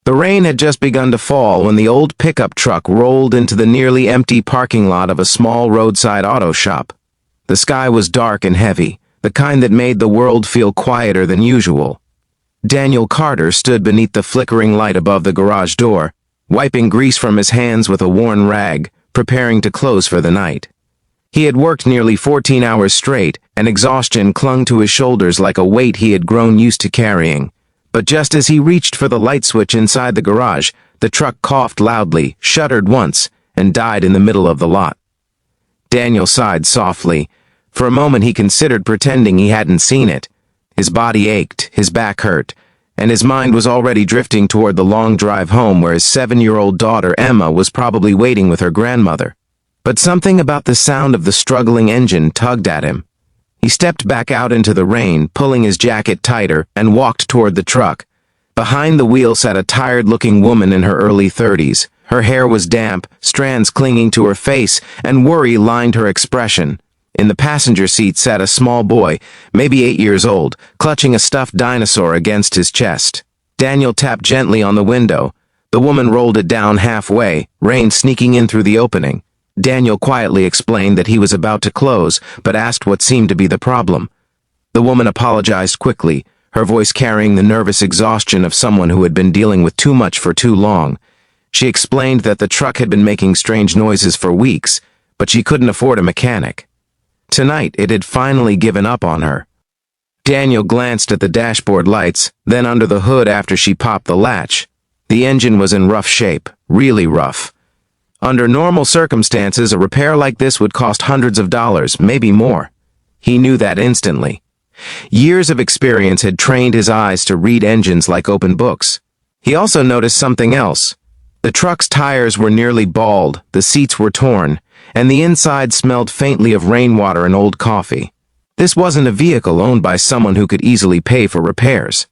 The rain had just begun to fall when the old pickup truck rolled into the nearly empty parking lot of a small roadside auto shop. The sky was dark and heavy, the kind that made the world feel quieter than usual. Daniel Carter stood beneath the flickering light above the garage door, wiping grease from his hands with a worn rag, preparing to close for the night. He had worked nearly 14 hours straight, and exhaustion clung to his shoulders like a weight he had grown used to carrying. But just as he reached for the light switch inside the garage, the truck coughed loudly, shuddered once, and died in the middle of the lot. Daniel sighed softly. For a moment he considered pretending he hadn't seen it. His body ached, his back hurt, and his mind was already drifting toward the long drive home where his 7-year-old daughter Emma was probably waiting with her grandmother. But something about the sound of the struggling engine tugged at him. He stepped back out into the rain, pulling his jacket tighter, and walked toward the truck. Behind the wheel sat a tired-looking woman in her early 30s. Her hair was damp, strands clinging to her face, and worry lined her expression. In the passenger seat sat a small boy, maybe 8 years old, clutching a stuffed dinosaur against his chest. Daniel tapped gently on the window. The woman rolled it down halfway, rain sneaking in through the opening. Daniel quietly explained that he was about to close, but asked what seemed to be the problem. The woman apologized quickly, her voice carrying the nervous exhaustion of someone who had been dealing with too much for too long. She explained that the truck had been making strange noises for weeks, but she couldn't afford a mechanic. Tonight, it had finally given up on her. Daniel glanced at the dashboard lights, then under the hood after she popped the latch. The engine was in rough shape, really rough. Under normal circumstances, a repair like this would cost hundreds of dollars, maybe more. He knew that instantly. Years of experience had trained his eyes to read engines like open books. He also noticed something else. The truck's tires were nearly bald, the seats were torn, and the inside smelled faintly of rainwater and old coffee. This wasn't a vehicle owned by someone who could easily pay for repairs.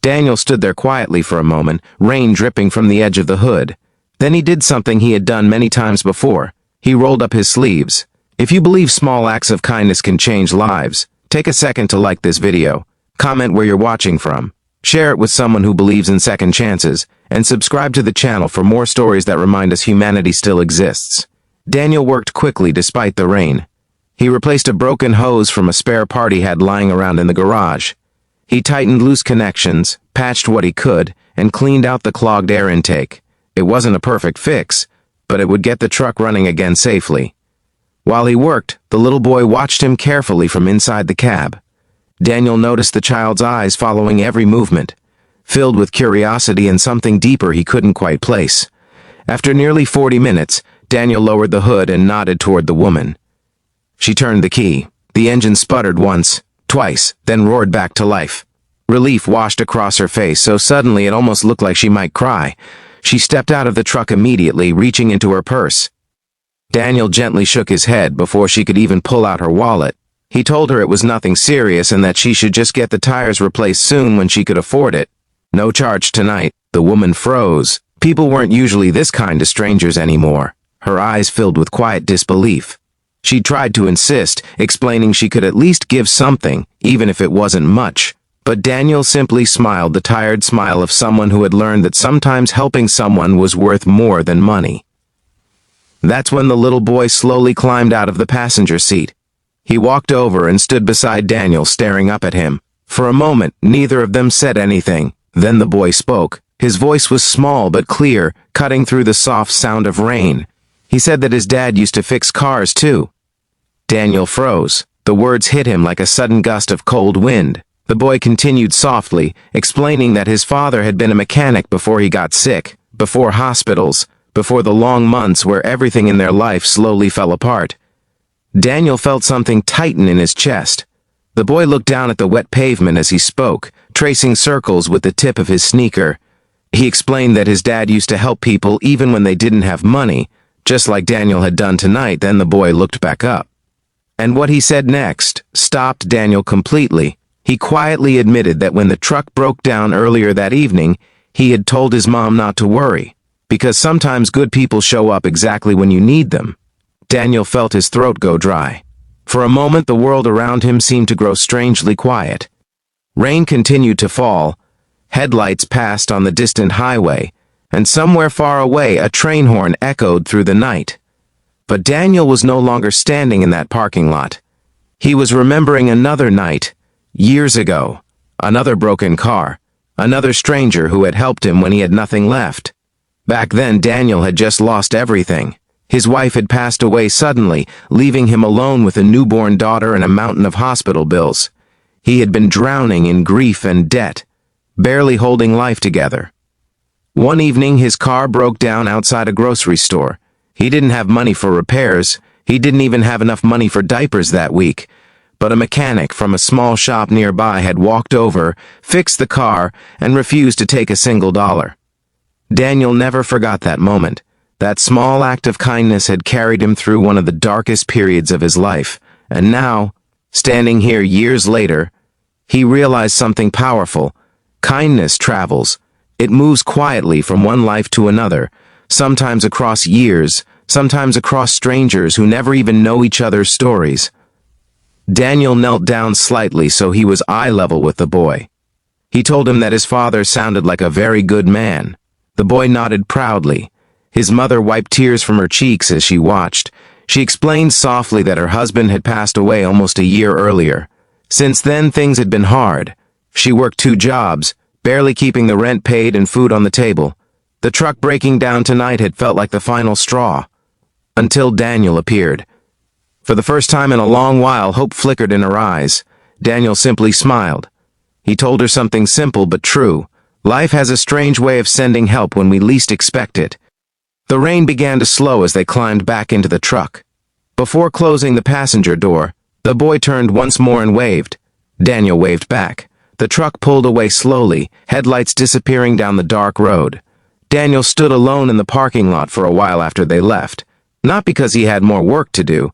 Daniel stood there quietly for a moment, rain dripping from the edge of the hood. Then he did something he had done many times before. He rolled up his sleeves. If you believe small acts of kindness can change lives, take a second to like this video, comment where you're watching from, share it with someone who believes in second chances, and subscribe to the channel for more stories that remind us humanity still exists. Daniel worked quickly despite the rain. He replaced a broken hose from a spare part he had lying around in the garage. He tightened loose connections, patched what he could, and cleaned out the clogged air intake. It wasn't a perfect fix, but it would get the truck running again safely. While he worked, the little boy watched him carefully from inside the cab. Daniel noticed the child's eyes following every movement, filled with curiosity and something deeper he couldn't quite place. After nearly 40 minutes, Daniel lowered the hood and nodded toward the woman. She turned the key. The engine sputtered once, twice, then roared back to life. Relief washed across her face so suddenly it almost looked like she might cry. She stepped out of the truck immediately, reaching into her purse. Daniel gently shook his head before she could even pull out her wallet. He told her it was nothing serious and that she should just get the tires replaced soon when she could afford it. No charge tonight. The woman froze. People weren't usually this kind to strangers anymore. Her eyes filled with quiet disbelief. She tried to insist, explaining she could at least give something, even if it wasn't much. But Daniel simply smiled the tired smile of someone who had learned that sometimes helping someone was worth more than money. That's when the little boy slowly climbed out of the passenger seat. He walked over and stood beside Daniel, staring up at him. For a moment, neither of them said anything. Then the boy spoke. His voice was small but clear, cutting through the soft sound of rain. He said that his dad used to fix cars too. Daniel froze. The words hit him like a sudden gust of cold wind. The boy continued softly, explaining that his father had been a mechanic before he got sick, before hospitals, before the long months where everything in their life slowly fell apart. Daniel felt something tighten in his chest. The boy looked down at the wet pavement as he spoke, tracing circles with the tip of his sneaker. He explained that his dad used to help people even when they didn't have money, just like Daniel had done tonight. Then the boy looked back up. And what he said next stopped Daniel completely. He quietly admitted that when the truck broke down earlier that evening, he had told his mom not to worry, because sometimes good people show up exactly when you need them. Daniel felt his throat go dry. For a moment, the world around him seemed to grow strangely quiet. Rain continued to fall, Headlights passed on the distant highway, and somewhere far away a train horn echoed through the night. But Daniel was no longer standing in that parking lot. He was remembering another night, years ago, another broken car, another stranger who had helped him when he had nothing left. Back then, Daniel had just lost everything. His wife had passed away suddenly, leaving him alone with a newborn daughter and a mountain of hospital bills. He had been drowning in grief and debt, barely holding life together. One evening, his car broke down outside a grocery store. He didn't have money for repairs. He didn't even have enough money for diapers that week. But a mechanic from a small shop nearby had walked over, fixed the car, and refused to take a single dollar. Daniel never forgot that moment. That small act of kindness had carried him through one of the darkest periods of his life, and now, standing here years later, he realized something powerful. Kindness travels. It moves quietly from one life to another, sometimes across years, sometimes across strangers who never even know each other's stories. Daniel knelt down slightly so he was eye level with the boy. He told him that his father sounded like a very good man. The boy nodded proudly. His mother wiped tears from her cheeks as she watched. She explained softly that her husband had passed away almost a year earlier. Since then, things had been hard. She worked 2 jobs, barely keeping the rent paid and food on the table. The truck breaking down tonight had felt like the final straw. Until Daniel appeared. For the first time in a long while, hope flickered in her eyes. Daniel simply smiled. He told her something simple but true. Life has a strange way of sending help when we least expect it. The rain began to slow as they climbed back into the truck. Before closing the passenger door, the boy turned once more and waved. Daniel waved back. The truck pulled away slowly, headlights disappearing down the dark road. Daniel stood alone in the parking lot for a while after they left, not because he had more work to do,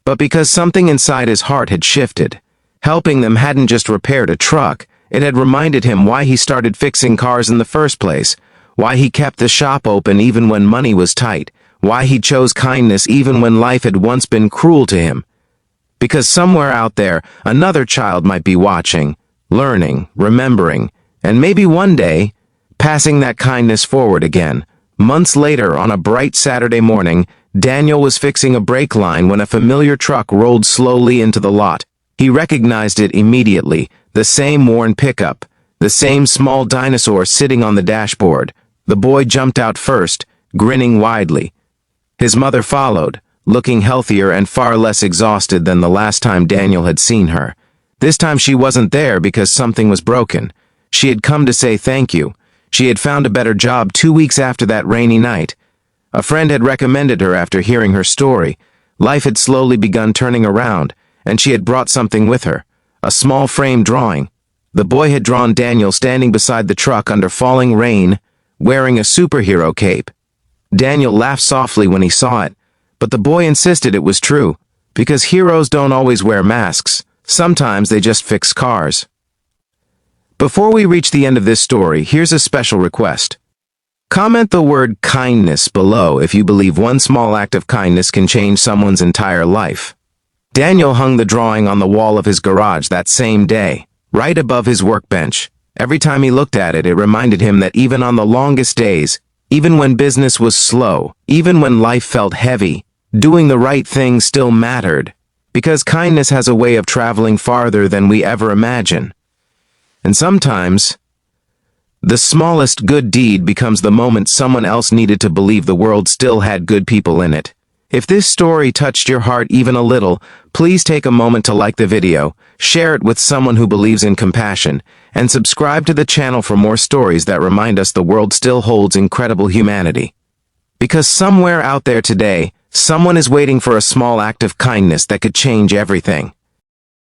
but because something inside his heart had shifted. Helping them hadn't just repaired a truck, it had reminded him why he started fixing cars in the first place, why he kept the shop open even when money was tight, why he chose kindness even when life had once been cruel to him. Because somewhere out there, another child might be watching, learning, remembering, and maybe one day, passing that kindness forward again. Months later, on a bright Saturday morning, Daniel was fixing a brake line when a familiar truck rolled slowly into the lot. He recognized it immediately, the same worn pickup, the same small dinosaur sitting on the dashboard. The boy jumped out first, grinning widely. His mother followed, looking healthier and far less exhausted than the last time Daniel had seen her. This time she wasn't there because something was broken. She had come to say thank you. She had found a better job 2 weeks after that rainy night. A friend had recommended her after hearing her story. Life had slowly begun turning around, and she had brought something with her, a small frame drawing. The boy had drawn Daniel standing beside the truck under falling rain, wearing a superhero cape. Daniel laughed softly when he saw it, but the boy insisted it was true, because heroes don't always wear masks. Sometimes they just fix cars. Before we reach the end of this story, here's a special request. Comment the word kindness below if you believe one small act of kindness can change someone's entire life. Daniel hung the drawing on the wall of his garage that same day, right above his workbench. Every time he looked at it, it reminded him that even on the longest days, even when business was slow, even when life felt heavy, doing the right thing still mattered, because kindness has a way of traveling farther than we ever imagine. And sometimes, the smallest good deed becomes the moment someone else needed to believe the world still had good people in it. If this story touched your heart even a little, please take a moment to like the video, share it with someone who believes in compassion, and subscribe to the channel for more stories that remind us the world still holds incredible humanity. Because somewhere out there today, someone is waiting for a small act of kindness that could change everything.